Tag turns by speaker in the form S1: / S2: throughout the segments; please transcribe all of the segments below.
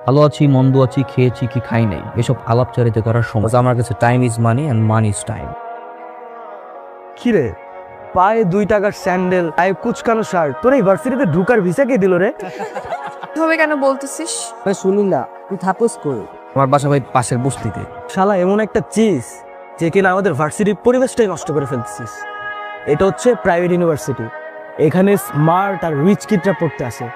S1: ভালো আছি মন্দ আছি খেয়েছি কি খাই নাই এসব আলাপচারিতা করার সময় আমার কাছে time is money and money is time.
S2: কিরে পায়ে 2 টাকার স্যান্ডেল, পায়ে কুচকানো শার্ট, তোর এই ভার্সিটিতে ঢুকার ভিসা কে দিল রে?
S3: এভাবে কেন বলতেছিস?
S4: ভাই শুনি না, তুই থাকোস কই?
S1: আমার বাসা ভাই পাশের বস্তিতে।
S2: শালা এমন একটা চিজ যে কিনা আমাদের ভার্সিটির পরিবেশটাই নষ্ট করে ফেলতেছিস। এটা হচ্ছে প্রাইভেট ইউনিভার্সিটি, এখানে স্মার্ট আর রিচ কিডরা পড়তে আসে।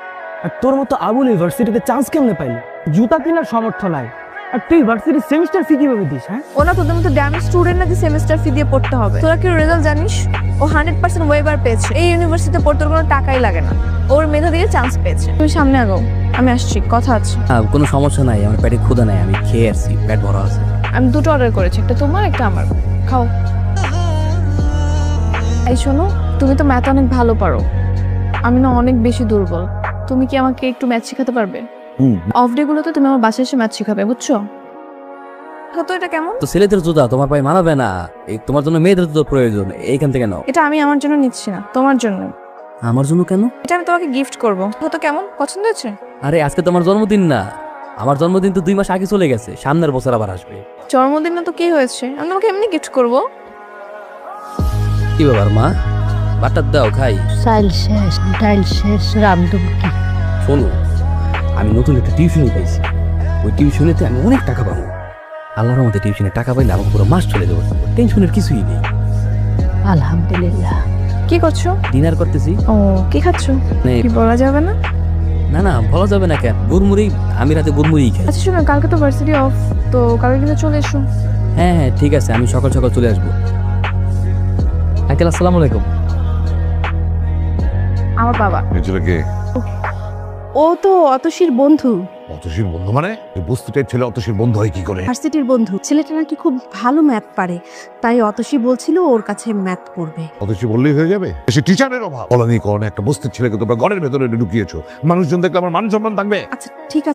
S2: আর তোর মতো আবুল ইউনিভার্সিটিতে চান্স কেমনে পাইলি? জুতা কেনার সামর্থ্য নাই, আর তুই ভার্সিটির সেমিস্টার ফি কিভাবে দিস? হ্যাঁ,
S3: ওনা তোদের মতো ড্যামেজ স্টুডেন্ট নাকি সেমিস্টার ফি দিয়ে পড়তে হবে? তোরা কি রেজাল্ট জানিস? ও 100% ওয়েবার পেয়েছে। এই ইউনিভার্সিটিতে পড়তে কোনো টাকাই লাগে না, ওর মেধা দিয়ে চান্স পেয়েছে। তুমি সামনে আগাও, আমি আসছি, কথা আছে।
S1: কোনো সমস্যা নাই, আমার পেটে ক্ষুধা নাই, আমি খেয়ে আসছি, পেট ভরা আছে।
S3: আমি দুটো অর্ডার করেছি, একটা তোমার একটা আমার, খাও। এই শোনো, তুমি তো ম্যাথ অনেক ভালো পারো, আমি না অনেক বেশি দুর্বল। তুমি কি আমাকে একটু ম্যাথ শেখাতে পারবে? অফ ডে গুলোতে তুমি আমার বাসায় এসে ম্যাথ শেখাবে, বুঝছো? তো এটা কেমন?
S1: তো ছেলেদের জুতা তোমার পায়ে মানাবে না, এই তোমার জন্য মেয়েদের জুতো প্রয়োজন, এইখান থেকে নাও।
S3: এটা আমি আমার জন্য নিচ্ছি না, তোমার জন্য।
S1: আমার জন্য কেন?
S3: এটা আমি তোমাকে গিফট করবো, তো কেমন, পছন্দ হয়েছে?
S1: আরে আজকে তো আমার জন্মদিন না, আমার জন্মদিন তো 2 মাস আগে চলে গেছে, সামনের বছর আবার আসবে।
S3: জন্মদিন না তো কি হয়েছে, আমি তোমাকে এমনি গিফট করবো।
S1: কি ব্যাপার মা, বাটার দাও খাই।
S5: চাইল শেষ, ডাইল শেষ, রামদুমকি।
S1: শোনো, আমি নতুন একটা টিউশনি পাইছি, ওই টিউশনিতে আমি অনেক টাকা পাবো। আল্লাহর মধ্যে টিউশনে টাকা পাইলে আমার পুরো মাস চলে যাবে, টেনশনের কিছুই নেই।
S5: আলহামদুলিল্লাহ।
S3: কি করছো?
S1: ডিনার করতেছি।
S3: ও, কি খাচ্ছো? কি বলা যাবে না?
S1: না না, বলা যাবে না কেন, গুড়মুড়ি, আমি রাতে গুড়মুড়ি খাই।
S3: আচ্ছা শোনো, কালকে তো ভার্সিটি অফ, তো কালকে কিন্তু চলে এসো।
S1: হ্যাঁ হ্যাঁ ঠিক আছে, আমি সকাল সকাল চলে আসবো। আঙ্কেল আসসালামু আলাইকুম।
S3: আমার বাবা।
S6: ছেলেকে
S5: ও তো অতসীর বন্ধু,
S6: অতসীর বন্ধু মানে? বস্তুটার ছেলে অতসীর বন্ধু হয় কি করে?
S5: ভার্সিটির বন্ধু। ছেলেটা নাকি খুব ভালো ম্যাথ পারে, তাই অতসী বলছিল ওর কাছে ম্যাথ পড়বে।
S6: অতসী বললেই হয়ে যাবে? সে টিচারের অভাব। বলানি কারণে একটা বস্তির ছেলেকে তোমরা ঘরের ভেতরে ঢুকিয়েছো, মানুষজন দেখলে আমার মান সম্মান থাকবে?
S5: আচ্ছা ঠিক আছে।